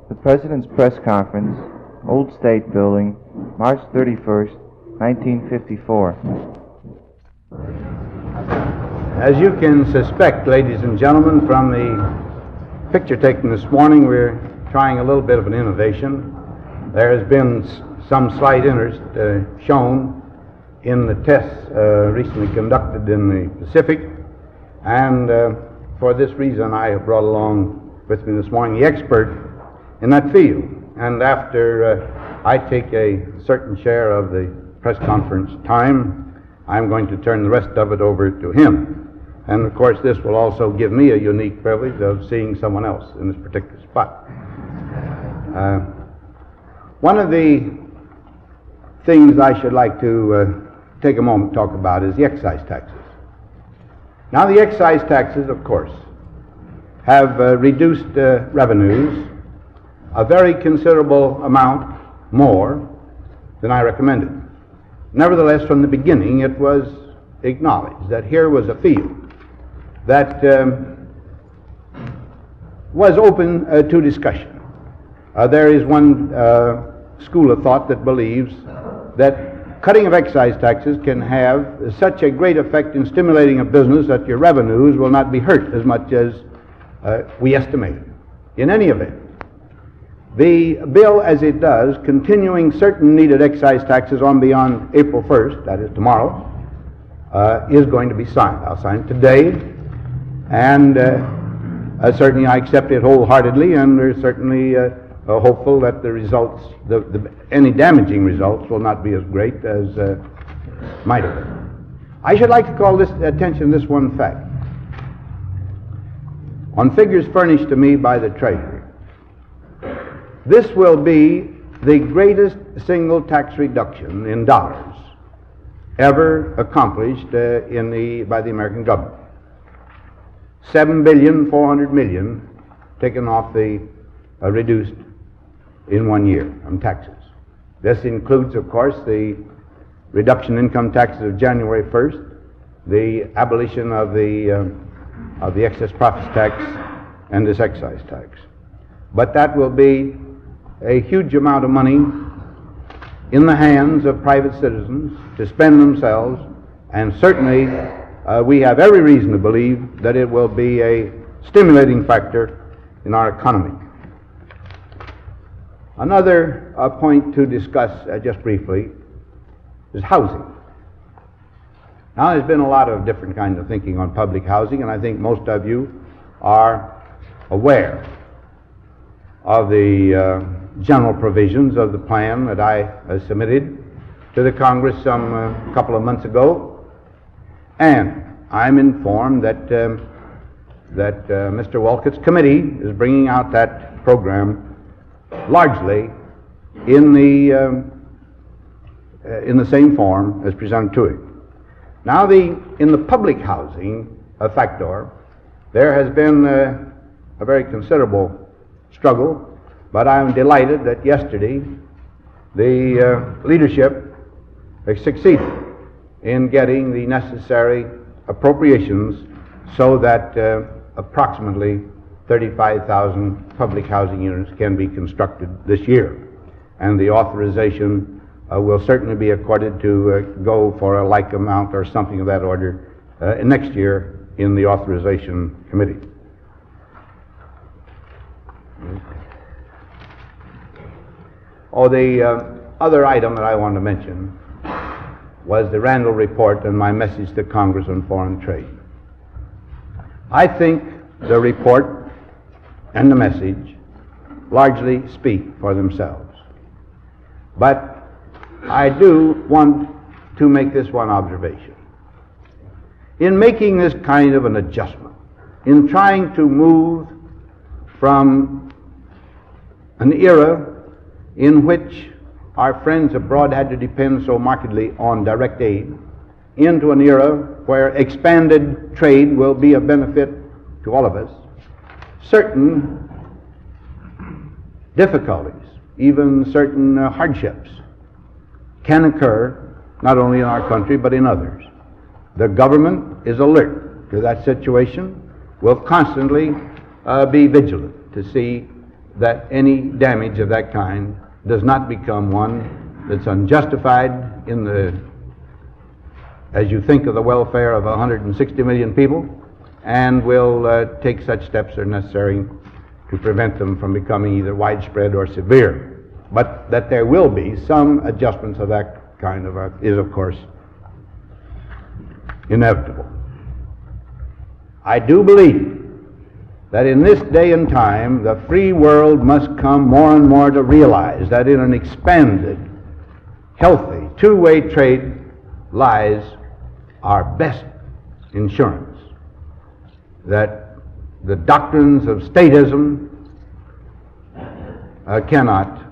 The President's Press Conference, Old State Building, March 31st, 1954. As you can suspect, ladies and gentlemen, from the picture taken this morning, we're trying a little bit of an innovation. There has been some slight interest shown in the tests recently conducted in the Pacific, and for this reason I have brought along with me this morning the expert in that field. And after I take a certain share of the press conference time, I'm going to turn the rest of it over to him. And of course this will also give me a unique privilege of seeing someone else in this particular spot. One of the things I should like to take a moment to talk about is the excise taxes. Now the excise taxes, of course, have reduced revenues a very considerable amount more than I recommended. Nevertheless, from the beginning, it was acknowledged that here was a field that was open to discussion. There is one school of thought that believes that cutting of excise taxes can have such a great effect in stimulating a business that your revenues will not be hurt as much as we estimated. In any event, the bill as it does, continuing certain needed excise taxes on beyond April 1st, that is tomorrow, is going to be signed. I'll sign it today, and certainly I accept it wholeheartedly, and we're certainly hopeful that the results, any damaging results, will not be as great as might have been. I should like to call attention to this one fact. On figures furnished to me by the Treasury, this will be the greatest single tax reduction in dollars ever accomplished by the American government. $7,400,000,000 taken off reduced in 1 year on taxes. This includes, of course, the reduction in income taxes of January 1st, the abolition of the excess profits tax, and this excise tax. But that will be a huge amount of money in the hands of private citizens to spend themselves, and certainly we have every reason to believe that it will be a stimulating factor in our economy. Another point to discuss just briefly is housing. Now, there's been a lot of different kinds of thinking on public housing, and I think most of you are aware of the general provisions of the plan that I submitted to the Congress some couple of months ago, and I'm informed that Mr. Wolcott's committee is bringing out that program largely in the same form as presented to it. Now, in the public housing factor, there has been a very considerable struggle, but I am delighted that yesterday the leadership succeeded in getting the necessary appropriations so that approximately 35,000 public housing units can be constructed this year. And the authorization will certainly be accorded to go for a like amount or something of that order next year in the authorization committee. The other item that I wanted to mention was the Randall Report and my message to Congress on foreign trade. I think the report and the message largely speak for themselves. But I do want to make this one observation. In making this kind of an adjustment, in trying to move from an era in which our friends abroad had to depend so markedly on direct aid into an era where expanded trade will be a benefit to all of us, certain difficulties, even certain hardships can occur not only in our country but in others. The government is alert to that situation, will constantly be vigilant to see that any damage of that kind does not become one that's unjustified as you think of the welfare of 160 million people, and will take such steps that are necessary to prevent them from becoming either widespread or severe. But that there will be some adjustments of that kind is, of course, inevitable. I do believe that in this day and time, the free world must come more and more to realize that in an expanded, healthy, two-way trade lies our best insurance. That the doctrines of statism cannot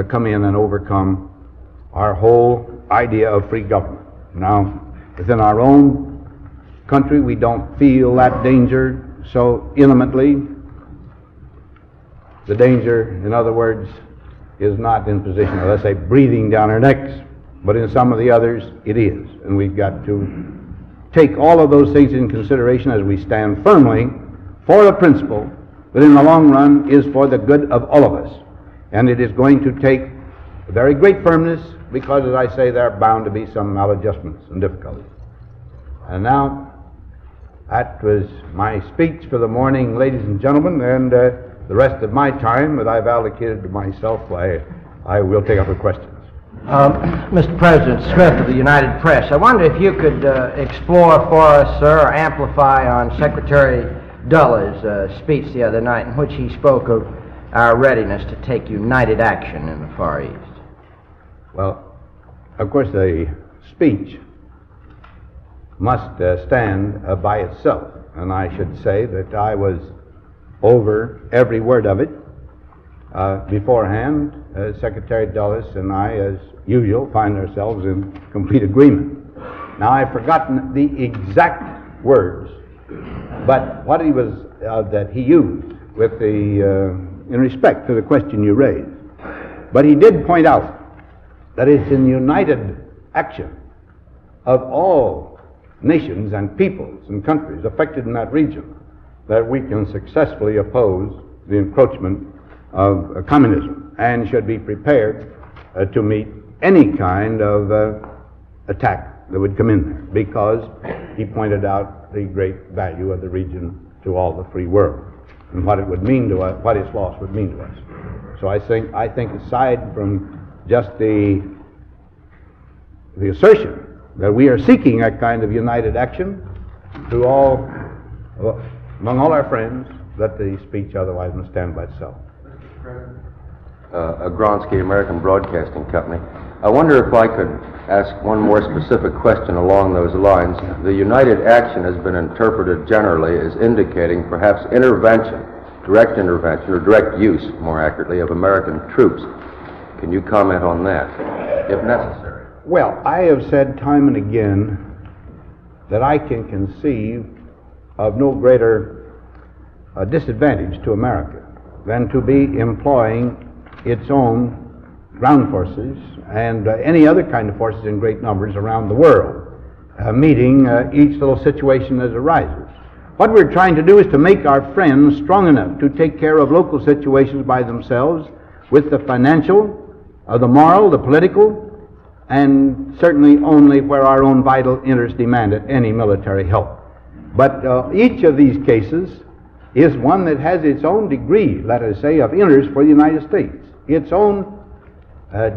come in and overcome our whole idea of free government. Now, within our own country, we don't feel that danger so intimately. The danger, in other words, is not in position of, let's say, breathing down our necks, but in some of the others, it is. And we've got to take all of those things in consideration as we stand firmly for a principle that in the long run is for the good of all of us. And it is going to take a very great firmness, because, as I say, there are bound to be some maladjustments and difficulties. And now, that was my speech for the morning, ladies and gentlemen, and the rest of my time that I've allocated to myself, I will take up the questions. Mr. President Smith of the United Press, I wonder if you could explore for us, sir, or amplify on Secretary Dulles' speech the other night in which he spoke of our readiness to take united action in the Far East. Well, of course, the speech must stand by itself, and I should say that I was over every word of it beforehand. Secretary Dulles and I, as usual, find ourselves in complete agreement. Now, I've forgotten the exact words, but what he was that he used with in respect to the question you raised. But he did point out that it's in united action of all nations and peoples and countries affected in that region that we can successfully oppose the encroachment of communism, and should be prepared to meet any kind of attack that would come in there, because he pointed out the great value of the region to all the free world and what it would mean to us, what its loss would mean to us. So I think aside from just the assertion that we are seeking that kind of united action to among all our friends, that the speech otherwise must stand by itself. Agronsky, American Broadcasting Company. I wonder if I could ask one more specific question along those lines. The united action has been interpreted generally as indicating perhaps intervention, direct intervention, or direct use, more accurately, of American troops. Can you comment on that, if necessary? Well, I have said time and again that I can conceive of no greater disadvantage to America than to be employing its own ground forces and any other kind of forces in great numbers around the world, meeting each little situation as arises. What we're trying to do is to make our friends strong enough to take care of local situations by themselves with the financial, the moral, the political, and certainly only where our own vital interests demand it, any military help. But each of these cases is one that has its own degree, let us say, of interest for the United States, its own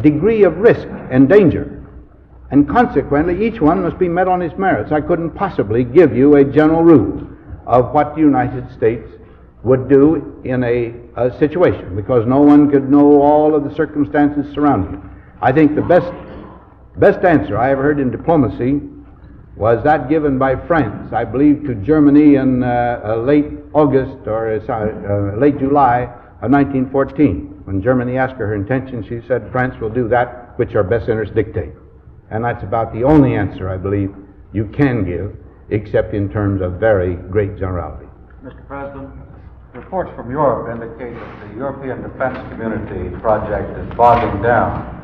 degree of risk and danger, and consequently each one must be met on its merits. I couldn't possibly give you a general rule of what the United States would do in a situation, because no one could know all of the circumstances surrounding it. I think the best answer I ever heard in diplomacy was that given by France, I believe, to Germany in late August or late July of 1914. When Germany asked her intention, she said, France will do that which our best interests dictate. And that's about the only answer, I believe, you can give, except in terms of very great generality. Mr. President, reports from Europe indicate that the European Defense Community project is bogging down.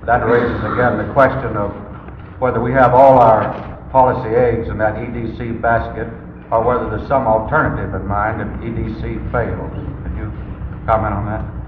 That raises again the question of whether we have all our policy aids in that EDC basket, or whether there's some alternative in mind if EDC fails. Could you comment on that?